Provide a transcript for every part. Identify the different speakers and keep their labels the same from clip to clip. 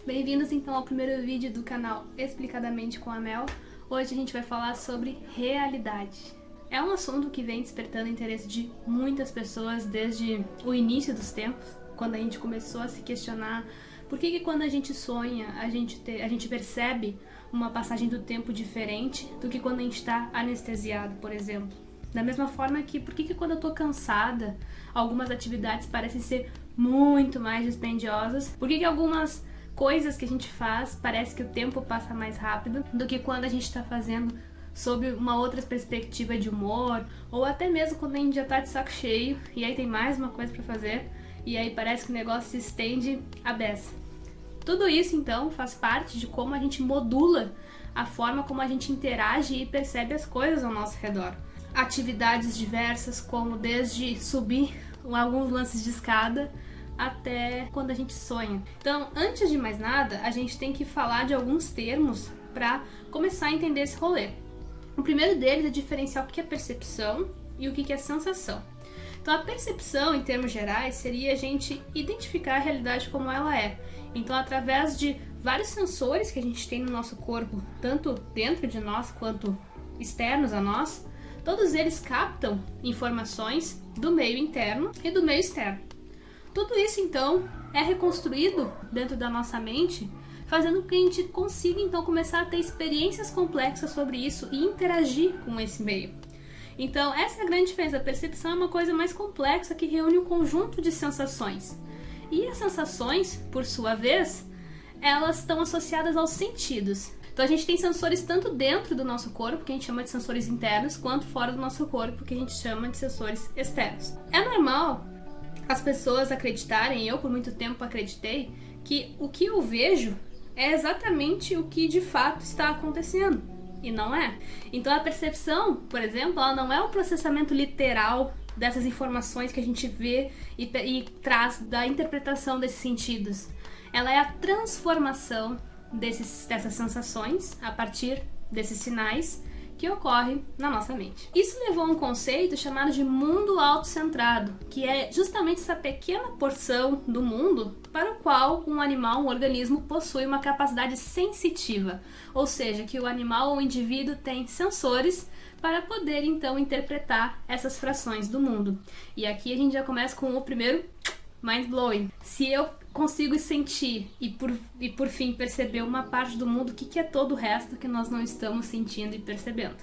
Speaker 1: Bem-vindos então ao primeiro vídeo do canal Explicadamente com a Mel. Hoje a gente vai falar sobre realidade. É um assunto que vem despertando o interesse de muitas pessoas desde o início dos tempos, quando a gente começou a se questionar por que quando a gente sonha, a gente percebe uma passagem do tempo diferente do que quando a gente está anestesiado, por exemplo. Da mesma forma que por que quando eu tô cansada, algumas atividades parecem ser muito mais dispendiosas, por que algumas coisas que a gente faz parece que o tempo passa mais rápido do que quando a gente está fazendo sob uma outra perspectiva de humor, ou até mesmo quando a gente já tá de saco cheio e aí tem mais uma coisa para fazer e aí parece que o negócio se estende à beça. Tudo isso então faz parte de como a gente modula a forma como a gente interage e percebe as coisas ao nosso redor. Atividades diversas, como desde subir alguns lances de escada até quando a gente sonha. Então, antes de mais nada, a gente tem que falar de alguns termos para começar a entender esse rolê. O primeiro deles é diferenciar o que é percepção e o que é sensação. Então, a percepção, em termos gerais, seria a gente identificar a realidade como ela é. Então, através de vários sensores que a gente tem no nosso corpo, tanto dentro de nós quanto externos a nós, todos eles captam informações do meio interno e do meio externo. Tudo isso, então, é reconstruído dentro da nossa mente, fazendo com que a gente consiga, então, começar a ter experiências complexas sobre isso e interagir com esse meio. Então, essa é a grande diferença. A percepção é uma coisa mais complexa que reúne um conjunto de sensações. E as sensações, por sua vez, elas estão associadas aos sentidos. Então a gente tem sensores tanto dentro do nosso corpo, que a gente chama de sensores internos, quanto fora do nosso corpo, que a gente chama de sensores externos. É normal as pessoas acreditarem, eu por muito tempo acreditei, que o que eu vejo é exatamente o que de fato está acontecendo. E não é. Então a percepção, por exemplo, ela não é o processamento literal dessas informações que a gente vê e traz da interpretação desses sentidos. Ela é a transformação dessas sensações a partir desses sinais que ocorrem na nossa mente. Isso levou a um conceito chamado de mundo autocentrado, que é justamente essa pequena porção do mundo para o qual um animal, um organismo, possui uma capacidade sensitiva, ou seja, que o animal ou o indivíduo tem sensores para poder então interpretar essas frações do mundo. E aqui a gente já começa com o primeiro mind-blowing. Se eu consigo sentir e por fim perceber uma parte do mundo, o que é todo o resto que nós não estamos sentindo e percebendo?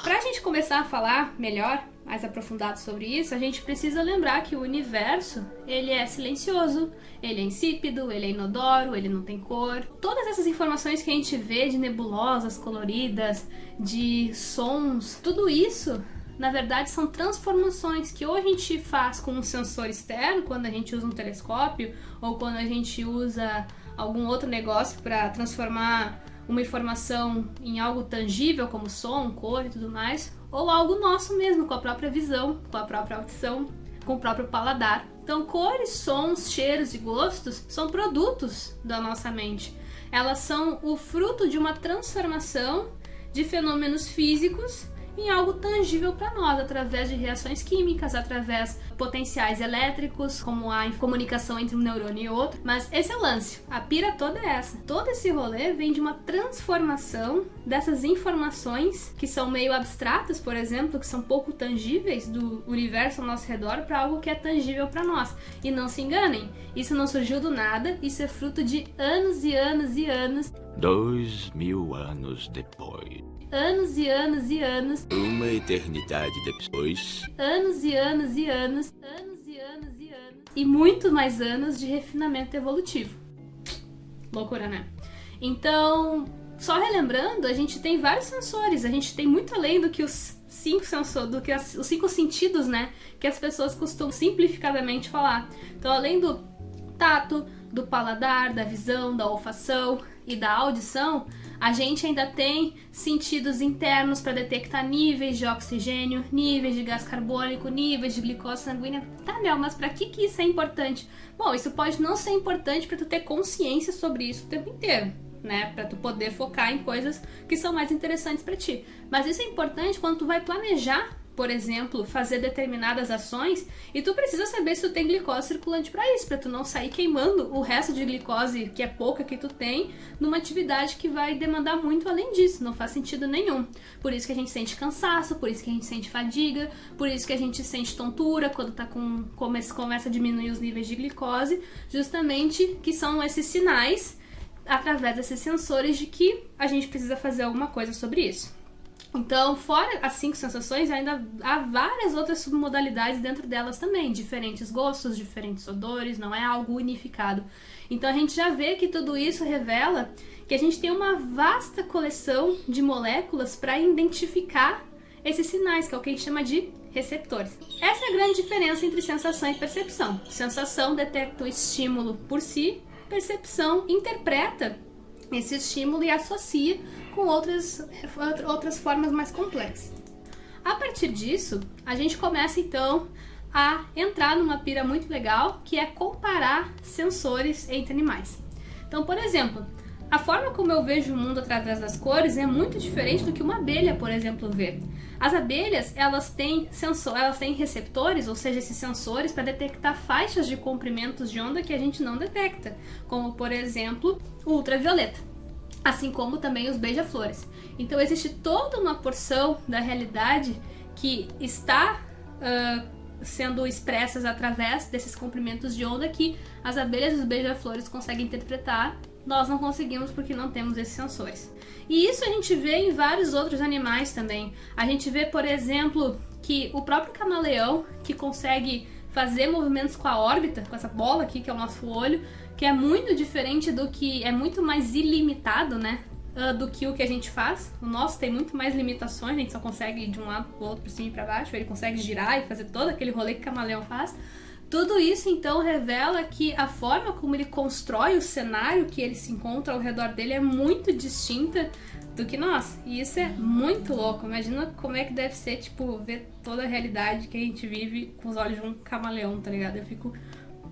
Speaker 1: Para a gente começar a falar melhor, mais aprofundado sobre isso, a gente precisa lembrar que o universo, ele é silencioso, ele é insípido, ele é inodoro, ele não tem cor. Todas essas informações que a gente vê de nebulosas coloridas, de sons, tudo isso na verdade são transformações que ou a gente faz com um sensor externo, quando a gente usa um telescópio, ou quando a gente usa algum outro negócio para transformar uma informação em algo tangível, como som, cor e tudo mais, ou algo nosso mesmo, com a própria visão, com a própria audição, com o próprio paladar. Então, cores, sons, cheiros e gostos são produtos da nossa mente. Elas são o fruto de uma transformação de fenômenos físicos em algo tangível para nós, através de reações químicas, através de potenciais elétricos, como a comunicação entre um neurônio e outro. Mas esse é o lance, a pira toda é essa. Todo esse rolê vem de uma transformação dessas informações que são meio abstratas, por exemplo, que são pouco tangíveis do universo ao nosso redor, para algo que é tangível para nós. E não se enganem, isso não surgiu do nada, isso é fruto de anos e anos e anos.
Speaker 2: 2000 anos depois.
Speaker 1: Anos e anos e anos.
Speaker 2: Uma eternidade depois.
Speaker 1: Anos e anos e anos. Anos e anos e anos. E muito mais anos de refinamento evolutivo. Loucura, né? Então, só relembrando, a gente tem vários sensores. A gente tem muito além do que os os 5 sentidos, né? Que as pessoas costumam simplificadamente falar. Então, além do tato, do paladar, da visão, da olfação e da audição, a gente ainda tem sentidos internos para detectar níveis de oxigênio, níveis de gás carbônico, níveis de glicose sanguínea. Tá, Mel, mas para que isso é importante? Bom, isso pode não ser importante para tu ter consciência sobre isso o tempo inteiro, né? Para tu poder focar em coisas que são mais interessantes para ti. Mas isso é importante quando tu vai planejar, por exemplo, fazer determinadas ações e tu precisa saber se tu tem glicose circulante para isso, para tu não sair queimando o resto de glicose, que é pouca que tu tem, numa atividade que vai demandar muito além disso, não faz sentido nenhum. Por isso que a gente sente cansaço, por isso que a gente sente fadiga, por isso que a gente sente tontura quando tá começa a diminuir os níveis de glicose, justamente que são esses sinais, através desses sensores, de que a gente precisa fazer alguma coisa sobre isso. Então, fora as 5 sensações, ainda há várias outras submodalidades dentro delas também, diferentes gostos, diferentes odores, não é algo unificado. Então a gente já vê que tudo isso revela que a gente tem uma vasta coleção de moléculas para identificar esses sinais, que é o que a gente chama de receptores. Essa é a grande diferença entre sensação e percepção. Sensação detecta o estímulo por si, percepção interpreta esse estímulo e associa com outras formas mais complexas. A partir disso, a gente começa então a entrar numa pira muito legal, que é comparar sensores entre animais. Então, por exemplo, a forma como eu vejo o mundo através das cores é muito diferente do que uma abelha, por exemplo, vê. As abelhas, elas têm receptores, ou seja, esses sensores para detectar faixas de comprimentos de onda que a gente não detecta, como, por exemplo, o ultravioleta, assim como também os beija-flores. Então existe toda uma porção da realidade que está sendo expressas através desses comprimentos de onda que as abelhas e os beija-flores conseguem interpretar. Nós não conseguimos porque não temos esses sensores. E isso a gente vê em vários outros animais também. A gente vê, por exemplo, que o próprio camaleão, que consegue fazer movimentos com a órbita, com essa bola aqui que é o nosso olho, que é muito diferente do que, é muito mais ilimitado, né, do que o que a gente faz. O nosso tem muito mais limitações, a gente só consegue ir de um lado pro outro, por cima e pra baixo, ele consegue girar e fazer todo aquele rolê que o camaleão faz. Tudo isso então revela que a forma como ele constrói o cenário que ele se encontra ao redor dele é muito distinta do que nós. E isso é muito louco. Imagina como é que deve ser, tipo, ver toda a realidade que a gente vive com os olhos de um camaleão, tá ligado? Eu fico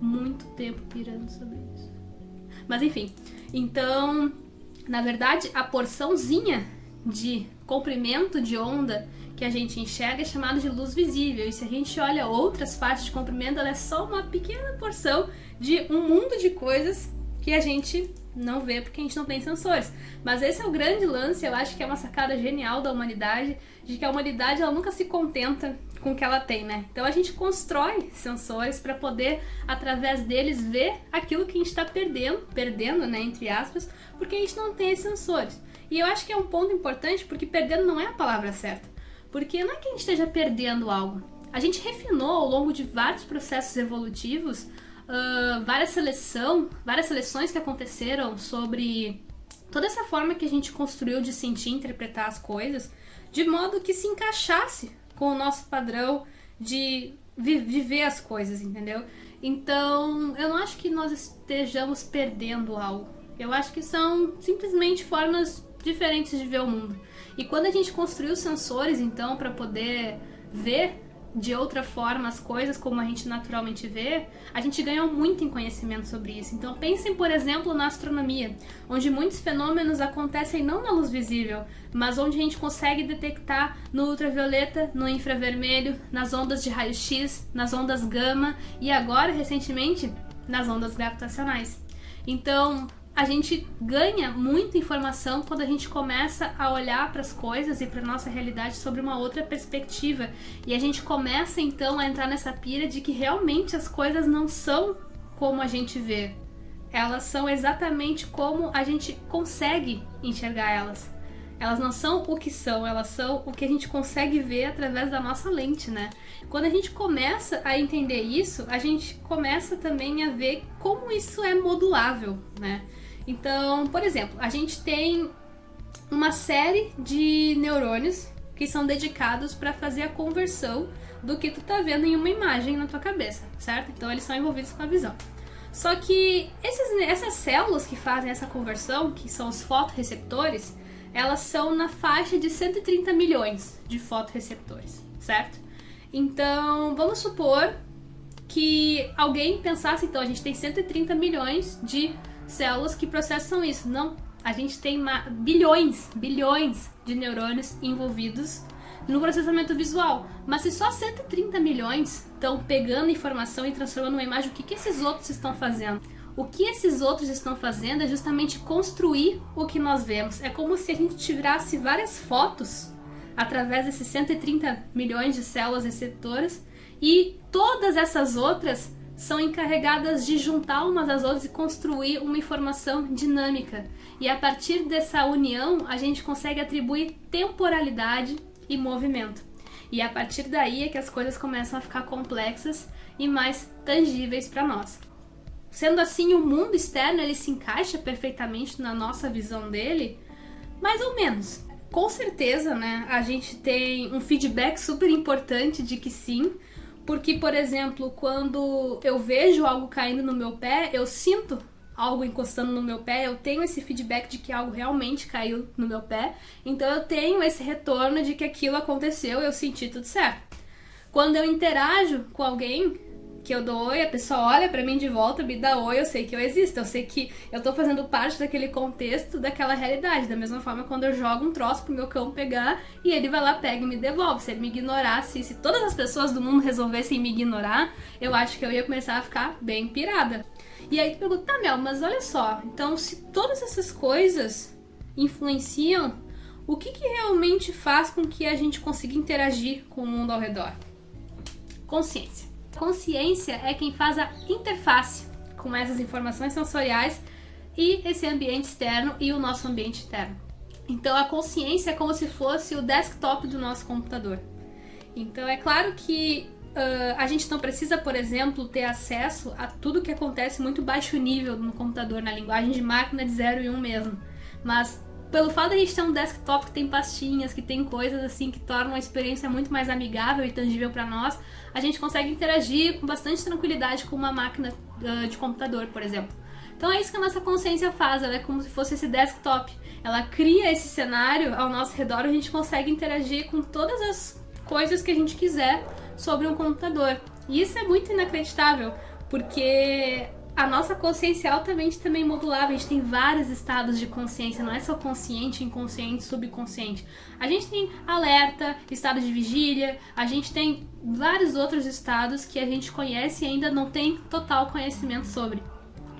Speaker 1: muito tempo pirando sobre isso. Mas enfim, então, na verdade, a porçãozinha de comprimento de onda que a gente enxerga é chamada de luz visível. E se a gente olha outras faixas de comprimento, ela é só uma pequena porção de um mundo de coisas que a gente não vê porque a gente não tem sensores. Mas esse é o grande lance, eu acho que é uma sacada genial da humanidade, de que a humanidade ela nunca se contenta com o que ela tem, né? Então a gente constrói sensores para poder, através deles, ver aquilo que a gente está perdendo, né, entre aspas, porque a gente não tem esses sensores. E eu acho que é um ponto importante, porque perdendo não é a palavra certa. Porque não é que a gente esteja perdendo algo. A gente refinou ao longo de vários processos evolutivos, várias seleções que aconteceram sobre toda essa forma que a gente construiu de sentir e interpretar as coisas, de modo que se encaixasse com o nosso padrão de viver as coisas, entendeu? Então, eu não acho que nós estejamos perdendo algo. Eu acho que são simplesmente formas diferentes de ver o mundo. E quando a gente construiu sensores, então, para poder ver de outra forma as coisas como a gente naturalmente vê, a gente ganhou muito em conhecimento sobre isso. Então pensem, por exemplo, na astronomia, onde muitos fenômenos acontecem não na luz visível, mas onde a gente consegue detectar no ultravioleta, no infravermelho, nas ondas de raio-x, nas ondas gama e agora, recentemente, nas ondas gravitacionais. Então, a gente ganha muita informação quando a gente começa a olhar para as coisas e para nossa realidade sobre uma outra perspectiva. E a gente começa então a entrar nessa pira de que realmente as coisas não são como a gente vê. Elas são exatamente como a gente consegue enxergar elas. Elas não são o que são, elas são o que a gente consegue ver através da nossa lente, né? Quando a gente começa a entender isso, a gente começa também a ver como isso é modulável, né? Então, por exemplo, a gente tem uma série de neurônios que são dedicados para fazer a conversão do que tu tá vendo em uma imagem na tua cabeça, certo? Então eles são envolvidos com a visão. Só que essas células que fazem essa conversão, que são os fotorreceptores, elas são na faixa de 130 milhões de fotorreceptores, certo? Então, vamos supor que alguém pensasse, então, a gente tem 130 milhões de células que processam isso. Não, a gente tem bilhões de neurônios envolvidos no processamento visual. Mas se só 130 milhões estão pegando informação e transformando numa imagem, o que esses outros estão fazendo? O que esses outros estão fazendo é justamente construir o que nós vemos. É como se a gente tirasse várias fotos através desses 130 milhões de células receptoras e todas essas outras são encarregadas de juntar umas às outras e construir uma informação dinâmica. E a partir dessa união, a gente consegue atribuir temporalidade e movimento. E a partir daí é que as coisas começam a ficar complexas e mais tangíveis para nós. Sendo assim, o mundo externo ele se encaixa perfeitamente na nossa visão dele, mais ou menos. Com certeza, né, a gente tem um feedback super importante de que sim, porque, por exemplo, quando eu vejo algo caindo no meu pé, eu sinto algo encostando no meu pé, eu tenho esse feedback de que algo realmente caiu no meu pé, então eu tenho esse retorno de que aquilo aconteceu, eu senti tudo certo. Quando eu interajo com alguém, que eu dou oi, a pessoa olha pra mim de volta, me dá oi, eu sei que eu existo, eu sei que eu tô fazendo parte daquele contexto, daquela realidade. Da mesma forma, quando eu jogo um troço pro meu cão pegar e ele vai lá, pega e me devolve. Se ele me ignorasse, se todas as pessoas do mundo resolvessem me ignorar, eu acho que eu ia começar a ficar bem pirada. E aí tu pergunta, tá, Mel, mas olha só, então se todas essas coisas influenciam, o que realmente faz com que a gente consiga interagir com o mundo ao redor? Consciência. Consciência é quem faz a interface com essas informações sensoriais e esse ambiente externo e o nosso ambiente interno. Então a consciência é como se fosse o desktop do nosso computador. Então é claro que a gente não precisa, por exemplo, ter acesso a tudo que acontece muito baixo nível no computador, na linguagem de máquina de 0 e 1 mesmo. Mas pelo fato de a gente ter um desktop que tem pastinhas, que tem coisas assim que tornam a experiência muito mais amigável e tangível para nós, a gente consegue interagir com bastante tranquilidade com uma máquina de computador, por exemplo. Então é isso que a nossa consciência faz, ela é como se fosse esse desktop. Ela cria esse cenário ao nosso redor, a gente consegue interagir com todas as coisas que a gente quiser sobre um computador. E isso é muito inacreditável, porque a nossa consciência é altamente também modulável, a gente tem vários estados de consciência, não é só consciente, inconsciente, subconsciente. A gente tem alerta, estado de vigília, a gente tem vários outros estados que a gente conhece e ainda não tem total conhecimento sobre.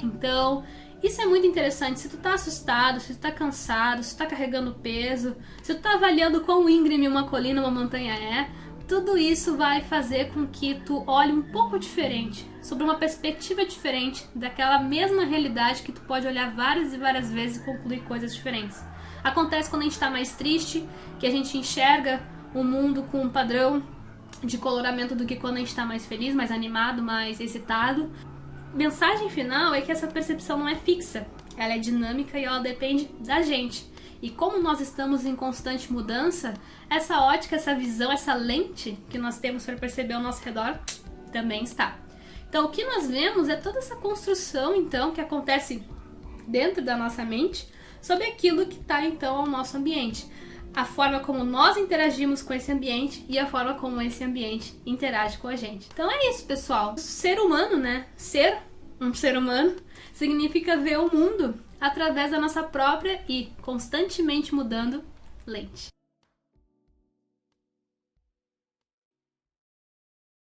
Speaker 1: Então, isso é muito interessante. Se tu tá assustado, se tu tá cansado, se tu tá carregando peso, se tu tá avaliando quão íngreme uma colina, uma montanha é, tudo isso vai fazer com que tu olhe um pouco diferente, sobre uma perspectiva diferente daquela mesma realidade que tu pode olhar várias e várias vezes e concluir coisas diferentes. Acontece quando a gente está mais triste, que a gente enxerga o mundo com um padrão de coloramento do que quando a gente está mais feliz, mais animado, mais excitado. Mensagem final é que essa percepção não é fixa, ela é dinâmica e ela depende da gente. E como nós estamos em constante mudança, essa ótica, essa visão, essa lente que nós temos para perceber ao nosso redor também está. Então o que nós vemos é toda essa construção então que acontece dentro da nossa mente sobre aquilo que está então ao nosso ambiente. A forma como nós interagimos com esse ambiente e a forma como esse ambiente interage com a gente. Então é isso, pessoal. Ser humano, né? Ser um ser humano significa ver o mundo através da nossa própria e constantemente mudando lente.